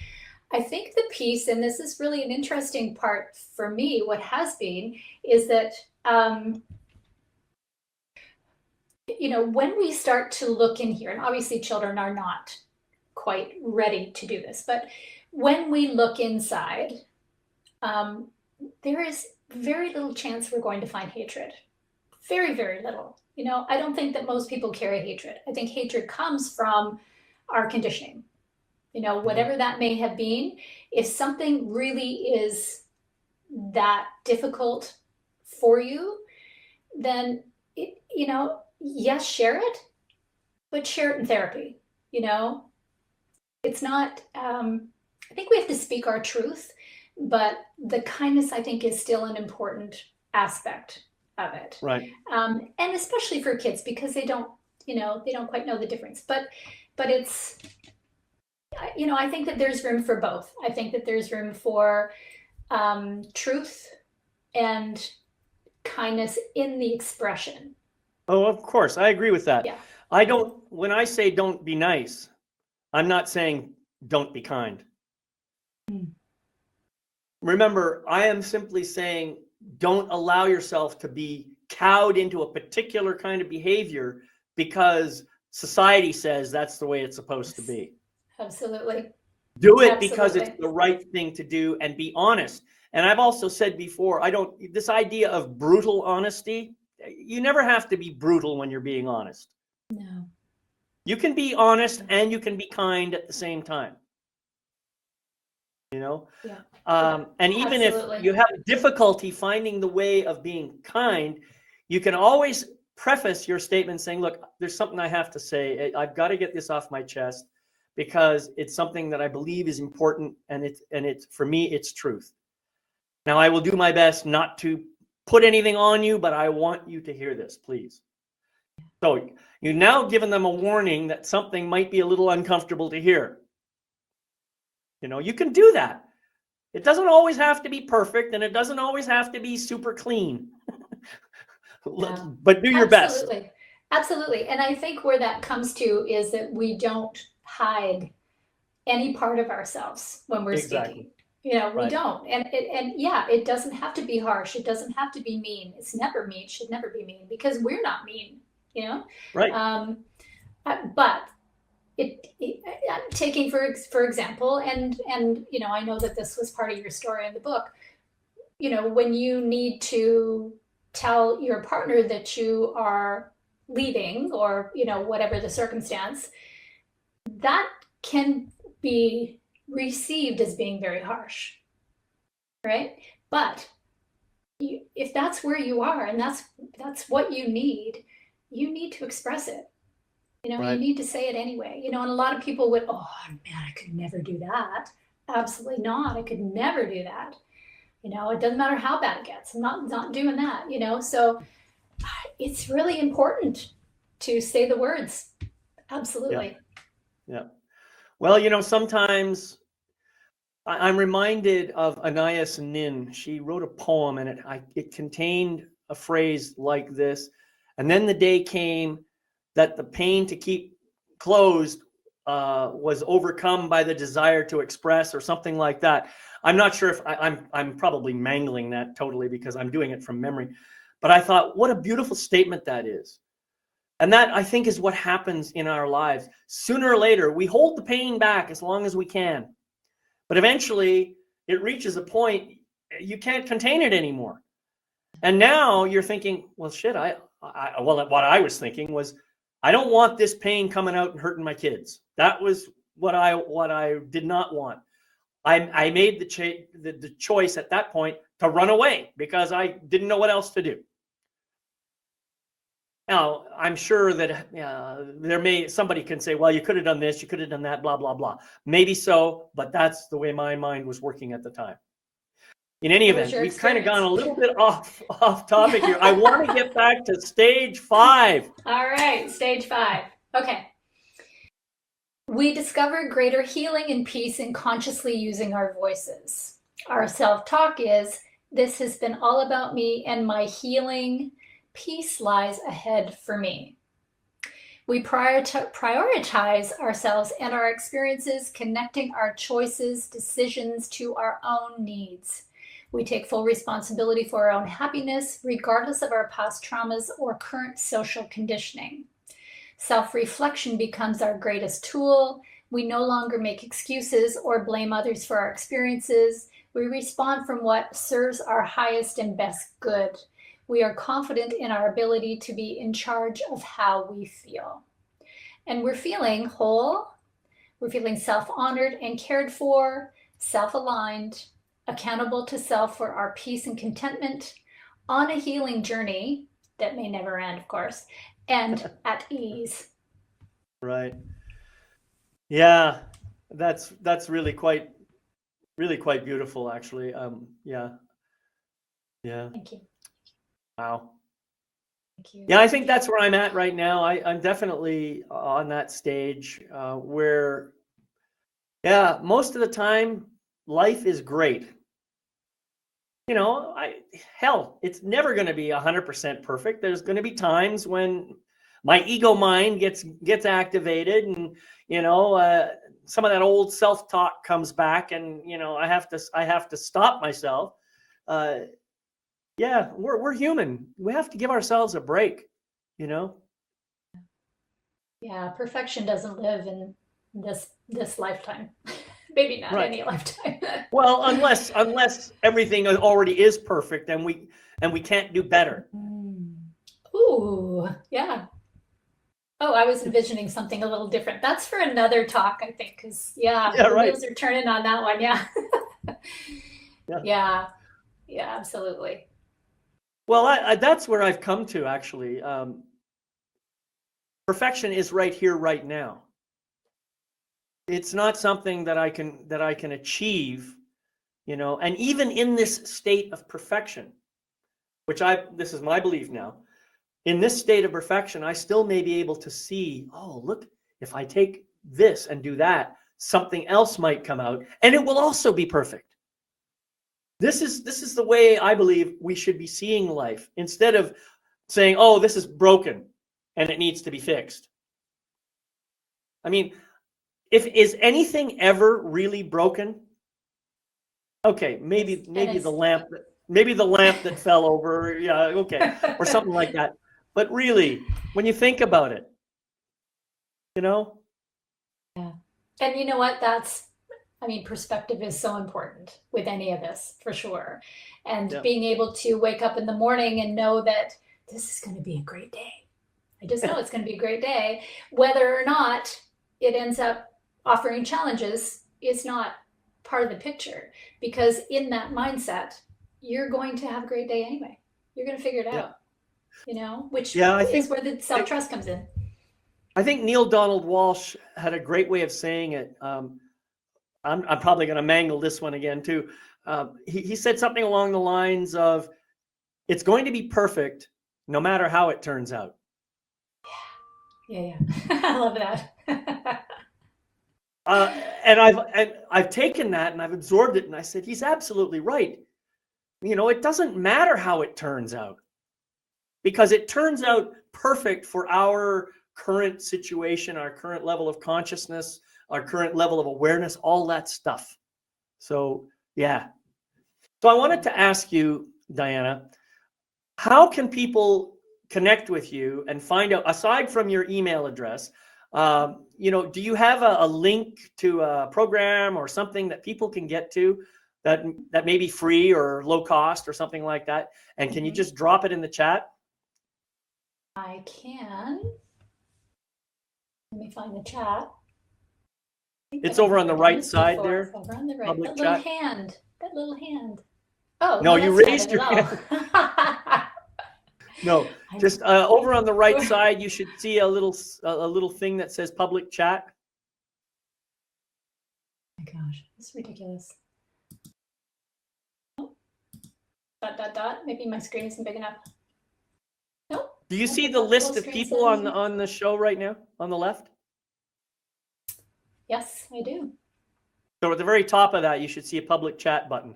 I think the piece, and this is really an interesting part for me, what has been, is that you know, when we start to look in here, and obviously children are not quite ready to do this, but when we look inside, there is very little chance we're going to find hatred. Very, very little. You know, I don't think that most people carry hatred. I think hatred comes from our conditioning. You know, whatever that may have been, if something really is that difficult for you, then, you know, yes, share it, but share it in therapy. You know, it's not, I think we have to speak our truth, but the kindness, I think, is still an important aspect of it. Right. And especially for kids, because they don't, you know, they don't quite know the difference. But it's, you know, I think that there's room for both. I think that there's room for truth and kindness in the expression. Oh, of course. I agree with that. Yeah. When I say don't be nice, I'm not saying don't be kind. Remember, I am simply saying don't allow yourself to be cowed into a particular kind of behavior because society says that's the way it's supposed to be. Absolutely. Do it because it's Absolutely. the right thing to do, and be honest. And I've also said before, this idea of brutal honesty, you never have to be brutal when you're being honest. No. You can be honest and you can be kind at the same time, you know? Yeah. And even if Absolutely. you have difficulty finding the way of being kind, you can always preface your statement saying, look, there's something I have to say. I've got to get this off my chest because it's something that I believe is important, and it's for me, it's truth. Now, I will do my best not to put anything on you, but I want you to hear this, please. So you've now given them a warning that something might be a little uncomfortable to hear. You can do that. It doesn't always have to be perfect, and it doesn't always have to be super clean. Yeah. But do your best. Absolutely. Absolutely. And I think where that comes to is that we don't hide any part of ourselves when we're Exactly. speaking. We Right. don't. And yeah, it doesn't have to be harsh. It doesn't have to be mean. It's never mean. It should never be mean because we're not mean, you know? Right. But I'm taking for example, and I know that this was part of your story in the book. When you need to tell your partner that you are leaving, or whatever the circumstance, that can be received as being very harsh, right? But if that's where you are and that's what you need to express it. Right. You need to say it anyway. And a lot of people would, oh man, I could never do that. Absolutely not. I could never do that. It doesn't matter how bad it gets. I'm not doing that. So it's really important to say the words. Absolutely. Yeah. Well, sometimes I'm reminded of Anais Nin. She wrote a poem, and it contained a phrase like this. And then the day came that the pain to keep closed was overcome by the desire to express, or something like that. I'm not sure if I'm probably mangling that totally because I'm doing it from memory. But I thought, what a beautiful statement that is. And that, I think, is what happens in our lives. Sooner or later, we hold the pain back as long as we can. But eventually, it reaches a point you can't contain it anymore. And now you're thinking, well, shit, well, what I was thinking was, I don't want this pain coming out and hurting my kids. That was what I did not want. I made the choice at that point to run away because I didn't know what else to do. Now, I'm sure that somebody can say, well, you could have done this, you could have done that, blah, blah, blah. Maybe so, but that's the way my mind was working at the time. In any event, we've kind of gone a little bit off topic here. I want to get back to stage 5. All right, stage 5. Okay. We discover greater healing and peace in consciously using our voices. Our self-talk is, this has been all about me and my healing. Peace lies ahead for me. We prioritize ourselves and our experiences, connecting our choices, decisions to our own needs. We take full responsibility for our own happiness, regardless of our past traumas or current social conditioning. Self-reflection becomes our greatest tool. We no longer make excuses or blame others for our experiences. We respond from what serves our highest and best good. We are confident in our ability to be in charge of how we feel. And we're feeling whole. We're feeling self-honored and cared for, self-aligned, accountable to self for our peace and contentment, on a healing journey that may never end, of course, and at ease. Right. Yeah, that's really quite beautiful, actually. Yeah. Thank you. Wow. Thank you. Yeah, I think that's where I'm at right now. I'm definitely on that stage where, yeah, most of the time life is great. Hell, it's never going to be 100% perfect. There's going to be times when my ego mind gets activated, and some of that old self-talk comes back, and I have to stop myself. Yeah, we're human. We have to give ourselves a break. Yeah, perfection doesn't live in this lifetime. Maybe not Right. any lifetime. Well, unless everything already is perfect and we can't do better. Ooh, yeah. Oh, I was envisioning something a little different. That's for another talk, I think, because Yeah, the right. wheels are turning on that one. Yeah. Yeah. Yeah, absolutely. Well, that's where I've come to actually. Perfection is right here, right now. It's not something that I can achieve, and even in this state of perfection, this is my belief now. In this state of perfection, I still may be able to see, oh, look, if I take this and do that, something else might come out, and it will also be perfect. This is the way I believe we should be seeing life, instead of saying, oh, this is broken and it needs to be fixed. I mean, is anything ever really broken? Okay, maybe the lamp that fell over, yeah, okay, or something like that. But really, when you think about it, Yeah. And you know what? Perspective is so important with any of this, for sure. And yeah. being able to wake up in the morning and know that this is going to be a great day. I just know it's going to be a great day. Whether or not it ends up offering challenges is not part of the picture, because in that mindset, you're going to have a great day anyway. You're going to figure it out, which is where the self-trust comes in. I think Neil Donald Walsh had a great way of saying it. I'm probably going to mangle this one again too. He said something along the lines of, "It's going to be perfect, no matter how it turns out." Yeah. I love that. And I've taken that and I've absorbed it, and I said, he's absolutely right. It doesn't matter how it turns out, because it turns out perfect for our current situation, our current level of consciousness, our current level of awareness, all that stuff. So, yeah. So I wanted to ask you, Dianna, how can people connect with you and find out, aside from your email address, do you have a link to a program or something that people can get to that may be free or low cost or something like that? And can you just drop it in the chat? I can. Let me find the chat. It's over on the right side there. Over on the right. Public That little chat. hand. That little hand. Oh, No, you raised your hand. hand. No, just over on the right side, you should see a little thing that says public chat. Oh my gosh, it's ridiculous. Oh. ... Maybe my screen isn't big enough. Nope. Do you see the list of people on the show right now on the left? Yes, I do. So at the very top of that, you should see a public chat button.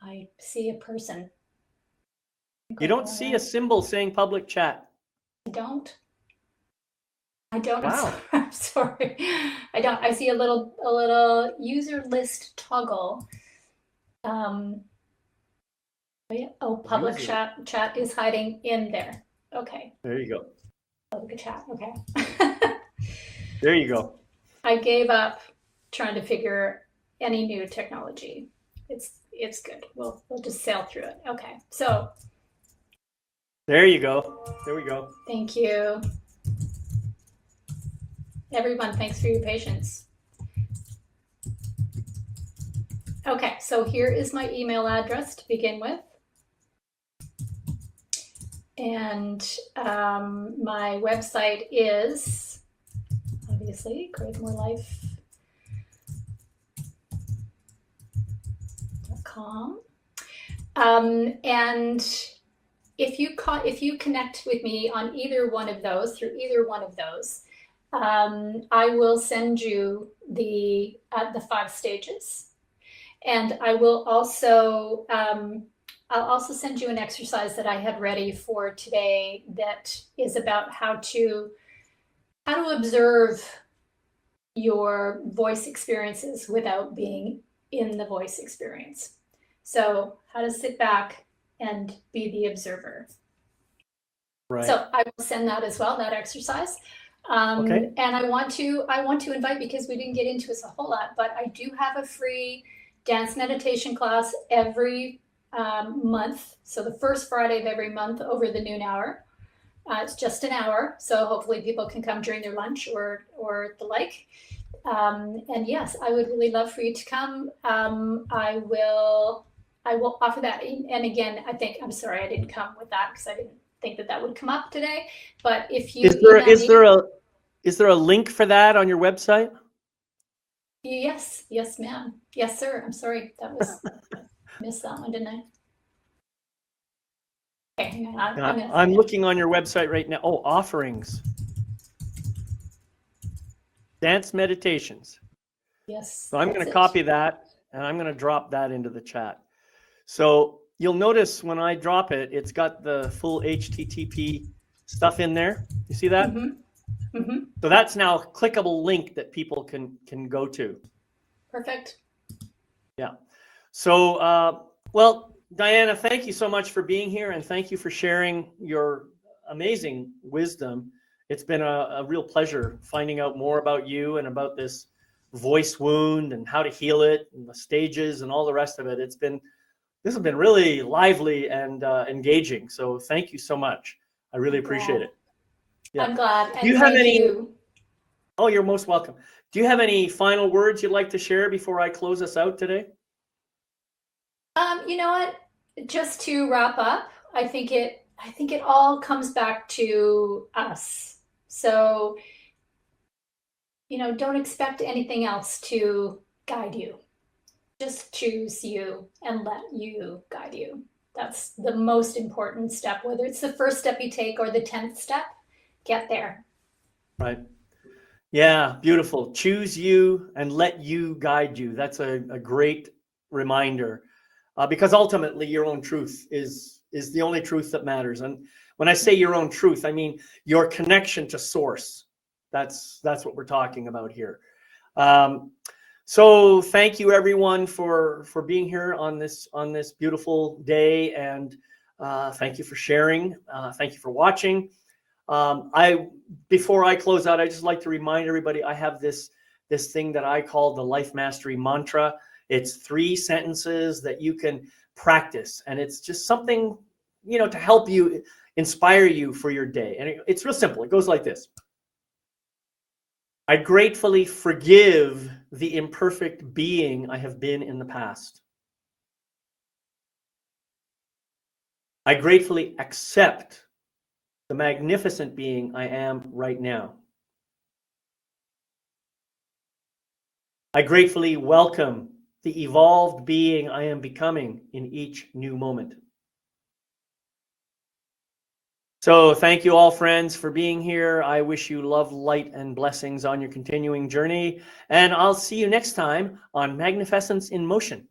I see a person. You don't see a symbol saying public chat. I don't. Wow. I'm sorry. I don't. I see a little user list toggle. Public chat is hiding in there. Okay. There you go. Public chat. Okay. There you go. I gave up trying to figure any new technology. It's good. We'll just sail through it. Okay. So. There you go. There we go. Thank you. Everyone, thanks for your patience. Okay, so here is my email address to begin with. And my website is, obviously, createmorelife.com. And if you connect with me on either one of those, through either one of those, I will send you the 5 stages, and I will also I'll also send you an exercise that I had ready for today that is about how to observe your voice experiences without being in the voice experience. So how to sit back and be the observer. Right. So I will send that as well, that exercise. Okay. And I want to invite, because we didn't get into this a whole lot, but I do have a free dance meditation class every month. So the first Friday of every month over the noon hour. It's just an hour, so hopefully people can come during their lunch or the like. And yes, I would really love for you to come. I will offer that. And again, I'm sorry I didn't come with that because I didn't think that would come up today. But if you email me, is there a link for that on your website? yes, ma'am, yes, sir. I'm sorry, missed that one, didn't I? Okay, hang on. I'm looking on your website right now. Oh, offerings. Dance meditations. Yes. So I'm going to copy that and I'm going to drop that into the chat. So you'll notice when I drop it, it's got the full HTTP stuff in there. You see that? Mm-hmm. Mm-hmm. So that's now a clickable link that people can go to. Perfect. Yeah. So, well, Dianna, thank you so much for being here, and thank you for sharing your amazing wisdom. It's been a real pleasure finding out more about you and about this voice wound and how to heal it and the stages and all the rest of it. This has been really lively and engaging. So thank you so much. I really appreciate it. Yeah. I'm glad. Do you have any? Oh, you're most welcome. Do you have any final words you'd like to share before I close us out today? You know what? Just to wrap up, I think it all comes back to us. So, don't expect anything else to guide you. Just choose you and let you guide you. That's the most important step, whether it's the first step you take or the 10th step, get there. Right. Yeah, beautiful. Choose you and let you guide you. That's a great reminder, because ultimately your own truth is the only truth that matters. And when I say your own truth, I mean your connection to source. That's what we're talking about here. So thank you everyone for being here on this beautiful day, and thank you for sharing. Thank you for watching. Before I close out, I just like to remind everybody I have this thing that I call the Life Mastery Mantra. It's 3 sentences that you can practice, and it's just something to help you, inspire you for your day. And it's real simple. It goes like this: I gratefully forgive the imperfect being I have been in the past. I gratefully accept the magnificent being I am right now. I gratefully welcome the evolved being I am becoming in each new moment. So thank you all, friends, for being here. I wish you love, light, and blessings on your continuing journey. And I'll see you next time on MagnifEssence in Motion.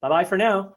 Bye-bye for now.